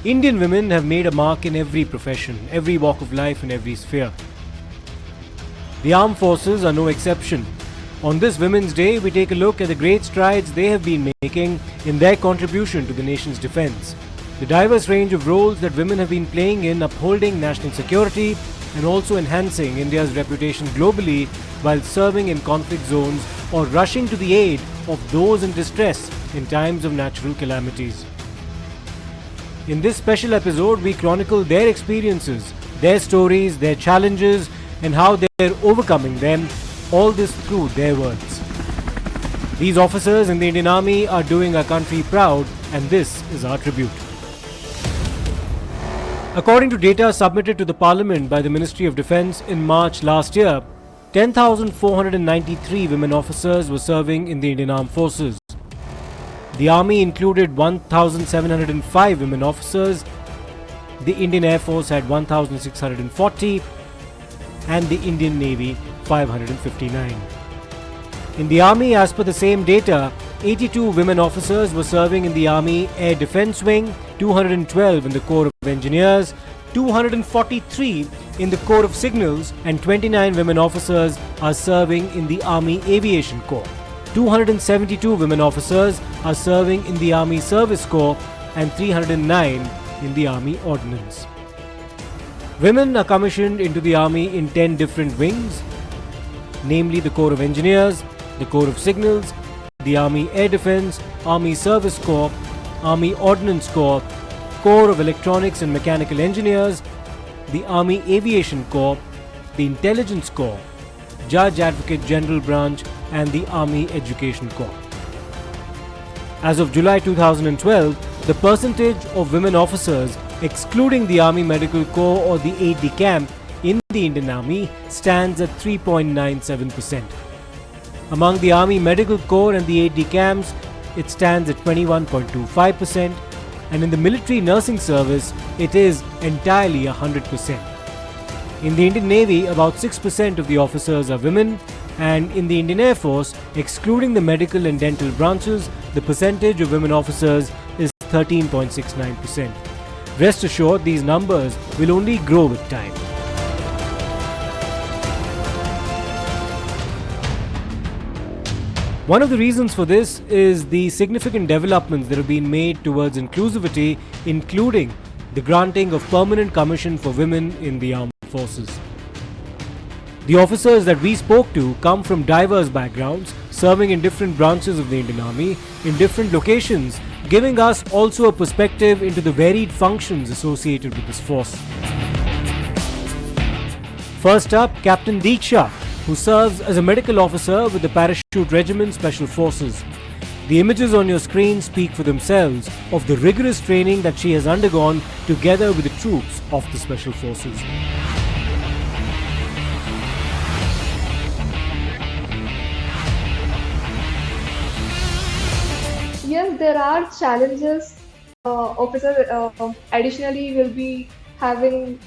Indian women have made a mark in every profession, every walk of life, and every sphere. The armed forces are no exception. On this Women's Day, we take a look at the great strides they have been making in their contribution to the nation's defense, the diverse range of roles that women have been playing in upholding national security and also enhancing India's reputation globally while serving in conflict zones or rushing to the aid of those in distress in times of natural calamities. In this special episode, we chronicle their experiences, their stories, their challenges, and how they're overcoming them, all this through their words. These officers in the Indian Army are doing our country proud, and this is our tribute. According to data submitted to the Parliament by the Ministry of Defence in March last year, 10,493 women officers were serving in the Indian Armed Forces. The Army included 1,705 women officers, the Indian Air Force had 1,640, and the Indian Navy 559. In the Army, as per the same data, 82 women officers were serving in the Army Air Defence Wing, 212 in the Corps of Engineers, 243 in the Corps of Signals, and 29 women officers are serving in the Army Aviation Corps. 272 women officers are serving in the Army Service Corps and 309 in the Army Ordnance. Women are commissioned into the Army in 10 different wings, namely the Corps of Engineers, the Corps of Signals, the Army Air Defence, Army Service Corps, Army Ordnance Corps, Corps of Electronics and Mechanical Engineers, the Army Aviation Corps, the Intelligence Corps, Judge Advocate General Branch, and the Army Education Corps. As of July 2012, the percentage of women officers, excluding the Army Medical Corps or the aide-de-camp, in the Indian Army stands at 3.97%. Among the Army Medical Corps and the aide-de-camps, it stands at 21.25%, and in the Military Nursing Service, it is entirely 100%. In the Indian Navy, about 6% of the officers are women, and in the Indian Air Force, excluding the medical and dental branches, the percentage of women officers is 13.69%. Rest assured, these numbers will only grow with time. One of the reasons for this is the significant developments that have been made towards inclusivity, including the granting of permanent commission for women in the armed forces. The officers that we spoke to come from diverse backgrounds, serving in different branches of the Indian Army, in different locations, giving us also a perspective into the varied functions associated with this force. First up, Captain Diksha, who serves as a medical officer with the Parachute Regiment Special Forces. The images on your screen speak for themselves of the rigorous training that she has undergone together with the troops of the Special Forces. Yes, there are challenges. Officer additionally will be having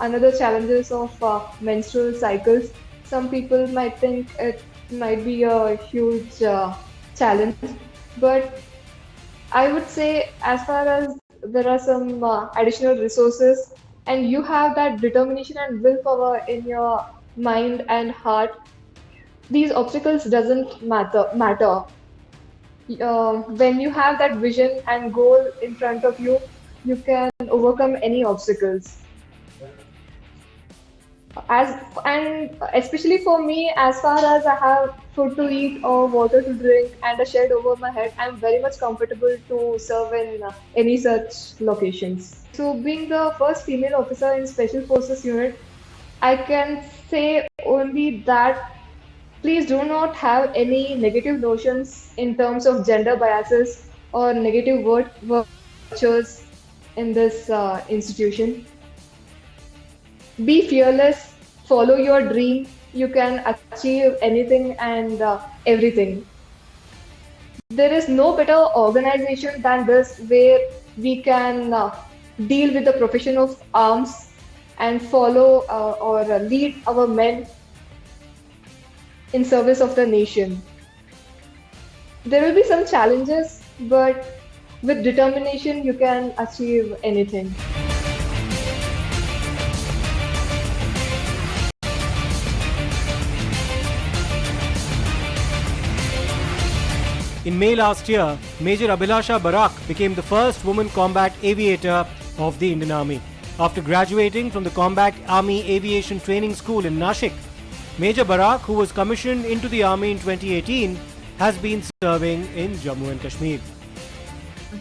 another challenges of menstrual cycles. Some people might think it might be a huge challenge, but I would say as far as there are some additional resources and you have that determination and willpower in your mind and heart, these obstacles doesn't matter. When you have that vision and goal in front of you, you can overcome any obstacles. And especially for me, as far as I have food to eat or water to drink and a shed over my head, I'm very much comfortable to serve in any such locations. So, being the first female officer in Special Forces unit, I can say only that please do not have any negative notions in terms of gender biases or negative virtues in this institution. Be fearless, follow your dream. You can achieve anything and everything. There is no better organization than this where we can deal with the profession of arms and follow or lead our men in service of the nation. There will be some challenges, but With determination, you can achieve anything. In May last year, Major Abhilasha Barak became the first woman combat aviator of the Indian Army. After graduating from the Combat Army Aviation Training School in Nashik, Major Barak, who was commissioned into the Army in 2018, has been serving in Jammu and Kashmir.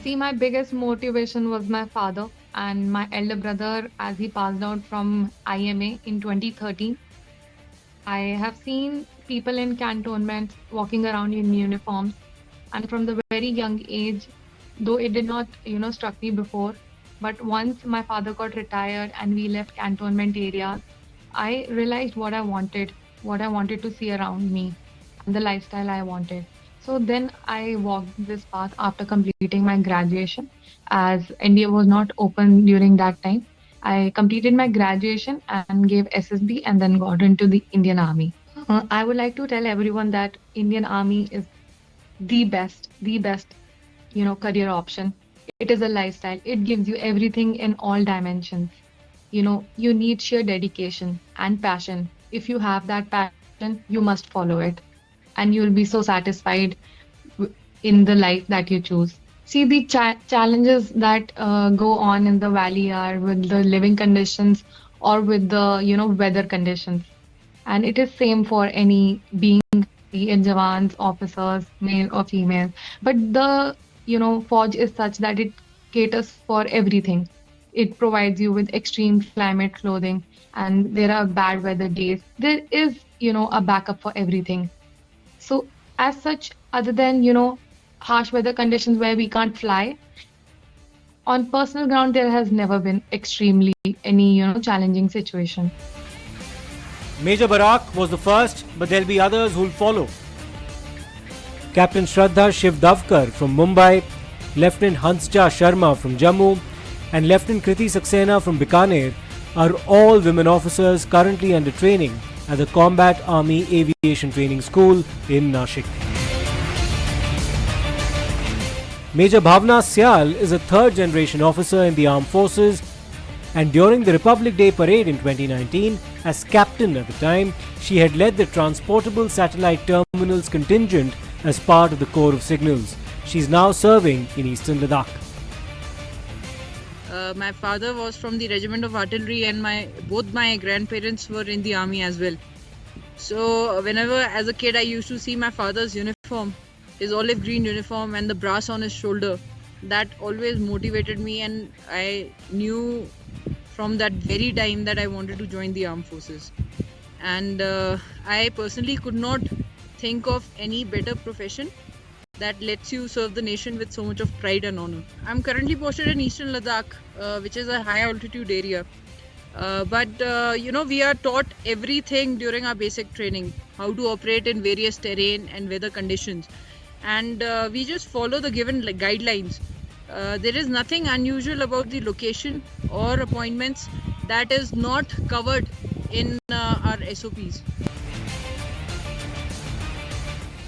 See, my biggest motivation was my father and my elder brother as he passed out from IMA in 2013. I have seen people in cantonments walking around in uniforms, and from the very young age, though it did not, struck me before, but once my father got retired and we left cantonment areas, I realized what I wanted to see around me, and the lifestyle I wanted. So then I walked this path after completing my graduation, as India was not open during that time. I completed my graduation and gave SSB and then got into the Indian Army. I would like to tell everyone that Indian Army is the best, career option. It is a lifestyle. It gives you everything in all dimensions. You need sheer dedication and passion. If you have that passion, you must follow it, and you'll be so satisfied in the life that you choose. See, the challenges that go on in the valley are with the living conditions or with the weather conditions, and it is same for any being in jawans, officers, male or female. But the forge is such that it caters for everything. It provides you with extreme climate clothing, and there are bad weather days. There is a backup for everything. So as such, other than harsh weather conditions where we can't fly, on personal ground there has never been extremely any challenging situation. Major Barak was the first, but there'll be others who'll follow. Captain Shraddha Shivdavkar from Mumbai, Lieutenant Hansja Sharma from Jammu, and Lieutenant Kriti Saxena from Bikaner are all women officers currently under training at the Combat Army Aviation Training School in Nashik. Major Bhavna Syal is a third generation officer in the armed forces, and during the Republic Day parade in 2019, as captain at the time, she had led the transportable satellite terminals contingent as part of the Corps of Signals. She is now serving in eastern Ladakh. My father was from the regiment of artillery, and both my grandparents were in the army as well. So whenever as a kid I used to see my father's uniform, his olive green uniform and the brass on his shoulder, that always motivated me, and I knew from that very time that I wanted to join the armed forces. And I personally could not think of any better profession that lets you serve the nation with so much of pride and honor. I'm currently posted in eastern Ladakh, which is a high altitude area. But we are taught everything during our basic training, how to operate in various terrain and weather conditions. And we just follow the given guidelines. There is nothing unusual about the location or appointments that is not covered in our SOPs.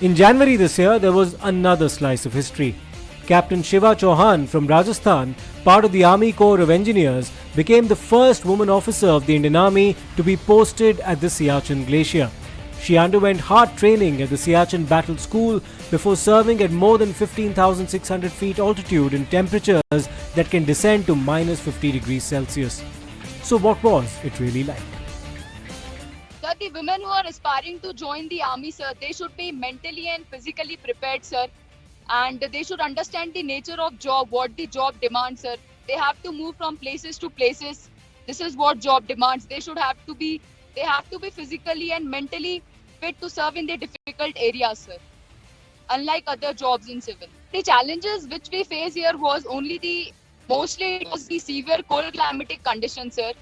In January this year, there was another slice of history. Captain Shiva Chauhan from Rajasthan, part of the Army Corps of Engineers, became the first woman officer of the Indian Army to be posted at the Siachen glacier. She underwent hard training at the Siachen Battle School before serving at more than 15,600 feet altitude in temperatures that can descend to minus 50 degrees Celsius. So what was it really like? Sir, the women who are aspiring to join the army, sir, they should be mentally and physically prepared, sir. And they should understand the nature of job, what the job demands, sir. They have to move from places to places. This is what job demands. They have to be physically and mentally fit to serve in the difficult areas, sir. Unlike other jobs in civil. The challenges which we face here was mostly it was the severe cold climatic conditions, sir.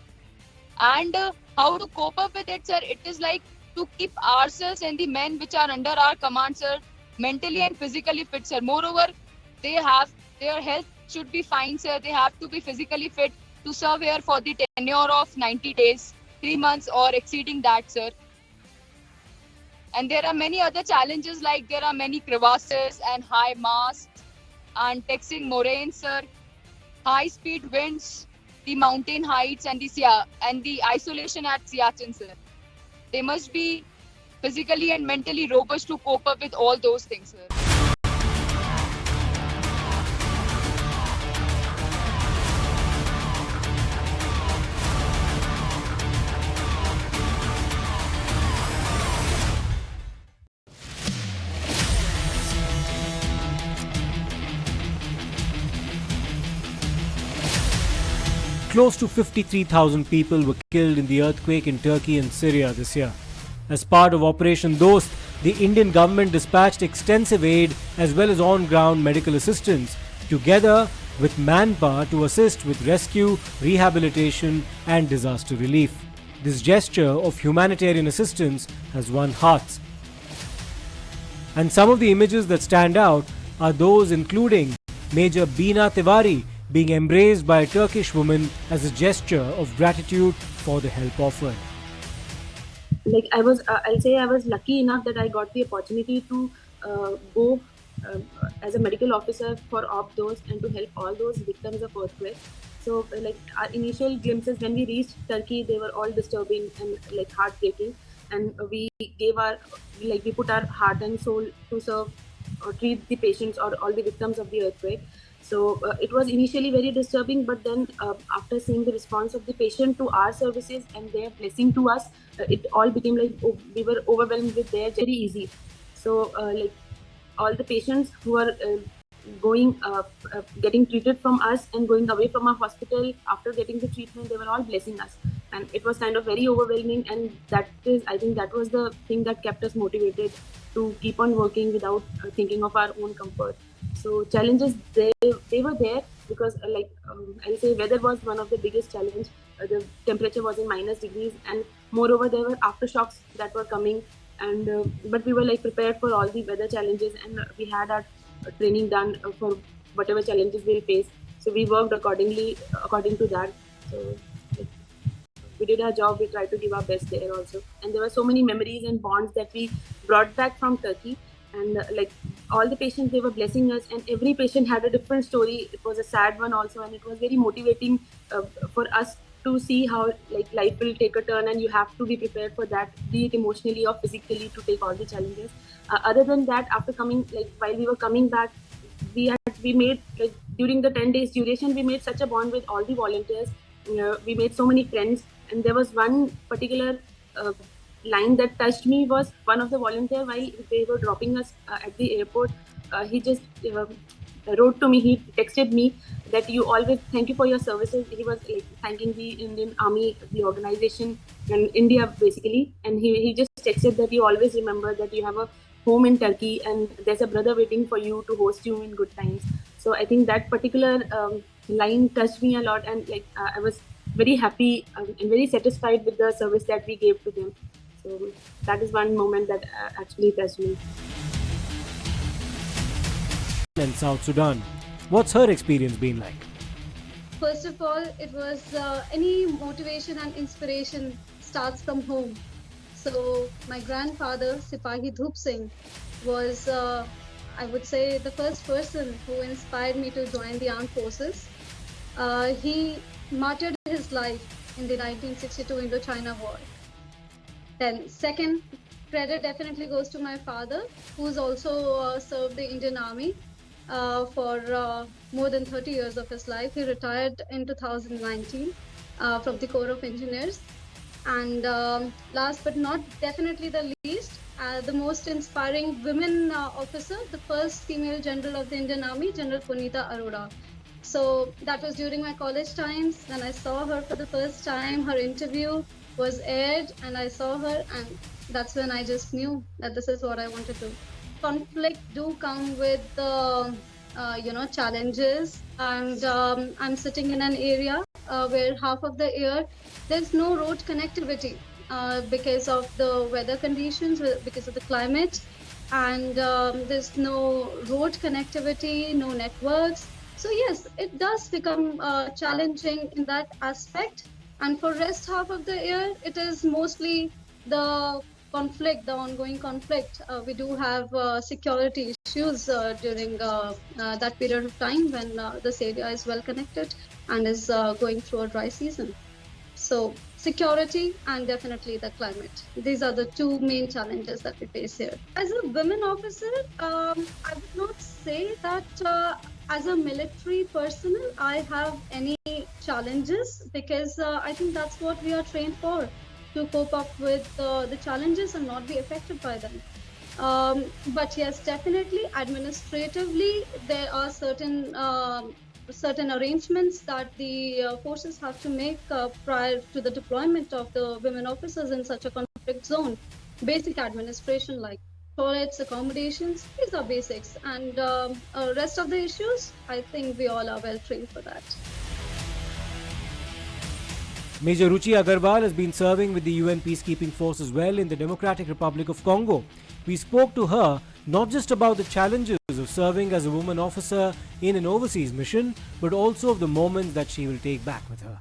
And how to cope up with it, sir, it is like to keep ourselves and the men which are under our command, sir, mentally and physically fit, sir. Moreover, their health should be fine, sir. They have to be physically fit to serve here for the tenure of 90 days, 3 months or exceeding that, sir. And there are many other challenges, like there are many crevasses and high masts and texting moraines, sir, high-speed winds, the mountain heights, and the isolation at Siachen, sir. They must be physically and mentally robust to cope up with all those things, sir. Close to 53,000 people were killed in the earthquake in Turkey and Syria this year. As part of Operation Dost, the Indian government dispatched extensive aid as well as on-ground medical assistance, together with manpower to assist with rescue, rehabilitation and disaster relief. This gesture of humanitarian assistance has won hearts. And some of the images that stand out are those including Major Beena Tiwari being embraced by a Turkish woman as a gesture of gratitude for the help offered. Like I'll say I was lucky enough that I got the opportunity to go as a medical officer for Op those and to help all those victims of earthquake. So like our initial glimpses when we reached Turkey, they were all disturbing and like heartbreaking. And we put our heart and soul to serve or treat the patients or all the victims of the earthquake. So it was initially very disturbing, but then after seeing the response of the patient to our services and their blessing to us, it all became like we were overwhelmed with their very easy. So like all the patients who are getting treated from us and going away from our hospital after getting the treatment, they were all blessing us, and it was kind of very overwhelming. And I think that was the thing that kept us motivated to keep on working without thinking of our own comfort. So challenges they were there because I'll say weather was one of the biggest challenge. The temperature was in minus degrees, and moreover there were aftershocks that were coming. And but we were like prepared for all the weather challenges, and we had our training done for whatever challenges we'll face. So we worked according to that. So we did our job. We tried to give our best there also, and there were so many memories and bonds that we brought back from Turkey. And like all the patients, they were blessing us, and every patient had a different story. It was a sad one also, and it was very motivating for us to see how like life will take a turn, and you have to be prepared for that, be it emotionally or physically, to take all the challenges. Other than that, after coming, like while we were coming back, we made like during the 10 days duration, we made such a bond with all the volunteers. We made so many friends, and there was one particular line that touched me. Was one of the volunteer, while they were dropping us at the airport, he just wrote to me, he texted me that you always thank you for your services. He was like thanking the Indian Army, the organization, and India basically. And he just texted that you always remember that you have a home in Turkey and there's a brother waiting for you to host you in good times. So I think that particular line touched me a lot, and like I was very happy and very satisfied with the service that we gave to them. So that is one moment that actually touched me. In South Sudan, what's her experience been like? First of all, it was any motivation and inspiration starts from home. So my grandfather, Sipahi Dhup Singh, was, I would say, the first person who inspired me to join the armed forces. He martyred his life in the 1962 Indochina War. Then second credit definitely goes to my father, who's also served the Indian Army for more than 30 years of his life. He retired in 2019 from the Corps of Engineers. And last but not definitely the least, the most inspiring women officer, the first female general of the Indian Army, General Punita Arora. So that was during my college times. When I saw her for the first time, her interview was aired and I saw her, and that's when I just knew that this is what I want to do. Conflict do come with challenges, and I'm sitting in an area where half of the year there's no road connectivity because of the weather conditions, because of the climate, and there's no road connectivity, no networks. So yes, it does become challenging in that aspect. And for rest half of the year, it is mostly the conflict, the ongoing conflict. We do have security issues during that period of time when this area is well connected and is going through a dry season. So security and definitely the climate. These are the two main challenges that we face here. As a women officer, I would not say that as a military personnel, I have any challenges because I think that's what we are trained for, to cope up with the challenges and not be affected by them. But yes, definitely administratively, there are certain arrangements that the forces have to make prior to the deployment of the women officers in such a conflict zone. Basic administration like toilets, accommodations, these are basics. And rest of the issues, I think we all are well trained for that. Major Ruchi Agarwal has been serving with the UN peacekeeping force as well in the Democratic Republic of Congo. We spoke to her not just about the challenges of serving as a woman officer in an overseas mission, but also of the moments that she will take back with her.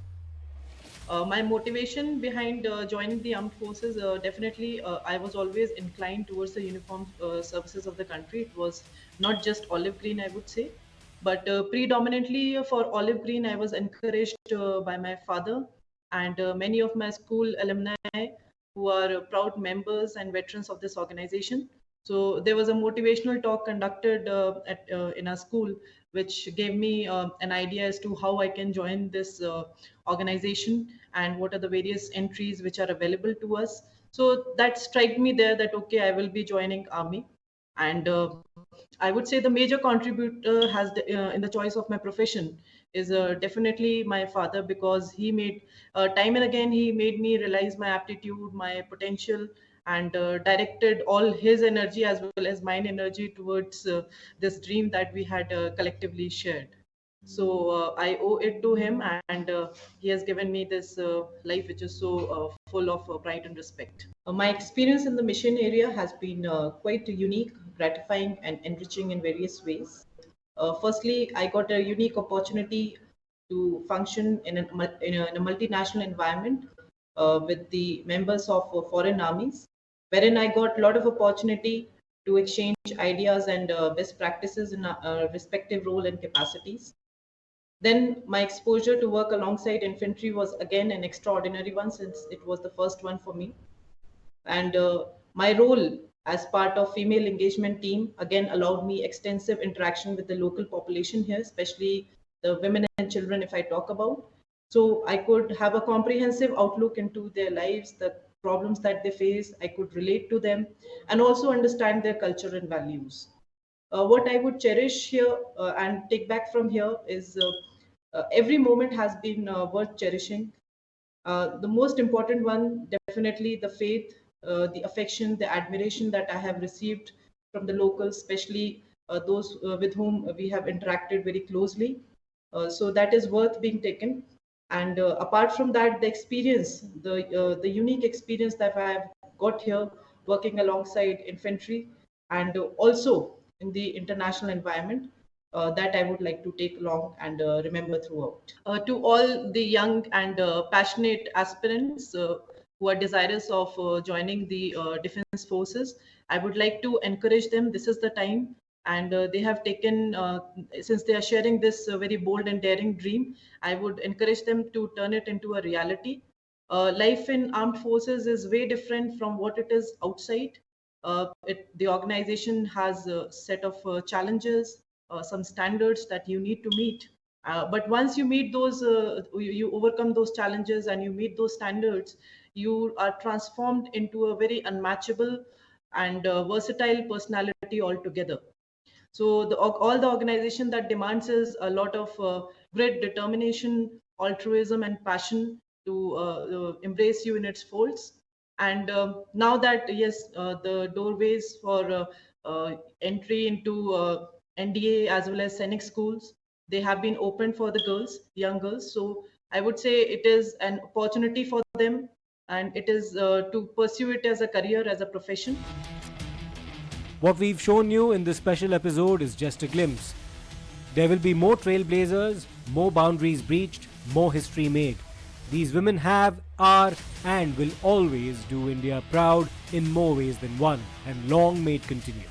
My motivation behind joining the armed forces, definitely, I was always inclined towards the uniformed services of the country. It was not just olive green, I would say, but predominantly for olive green, I was encouraged by my father and many of my school alumni who are proud members and veterans of this organization. So there was a motivational talk conducted in our school, which gave me an idea as to how I can join this organization and what are the various entries which are available to us. So that struck me there that okay, I will be joining army, and I would say the major contributor in the choice of my profession is definitely my father, because he made time and again he made me realize my aptitude, my potential, and directed all his energy as well as mine energy towards this dream that we had collectively shared. So I owe it to him, and he has given me this life which is so full of pride and respect. My experience in the mission area has been quite unique, gratifying, and enriching in various ways. Firstly, I got a unique opportunity to function in a multinational environment with the members of foreign armies, wherein I got a lot of opportunity to exchange ideas and best practices in respective role and capacities. Then my exposure to work alongside infantry was again an extraordinary one, since it was the first one for me. And my role as part of female engagement team again allowed me extensive interaction with the local population here, especially the women and children if I talk about. So I could have a comprehensive outlook into their lives, the problems that they face. I could relate to them and also understand their culture and values. What I would cherish here and take back from here is every moment has been worth cherishing. The most important one, definitely the faith, the affection, the admiration that I have received from the locals, especially those with whom we have interacted very closely. So that is worth being taken. And apart from that, the experience, the unique experience that I have got here working alongside infantry and also in the international environment, that I would like to take along and remember throughout. To all the young and passionate aspirants who are desirous of joining the defense forces, I would like to encourage them. This is the time, and they have taken, since they are sharing this very bold and daring dream, I would encourage them to turn it into a reality. Life in armed forces is way different from what it is outside. The organization has a set of challenges, some standards that you need to meet. But once you meet those, you overcome those challenges and you meet those standards, you are transformed into a very unmatchable and versatile personality altogether. So all the organization that demands is a lot of grit, determination, altruism, and passion to embrace you in its folds. And now that yes, the doorways for entry into NDA as well as Scenic schools, they have been opened for the girls, young girls. So I would say it is an opportunity for them, and it is to pursue it as a career, as a profession. What we've shown you in this special episode is just a glimpse. There will be more trailblazers, more boundaries breached, more history made. These women have, are, and will always do India proud in more ways than one, and long may it continue.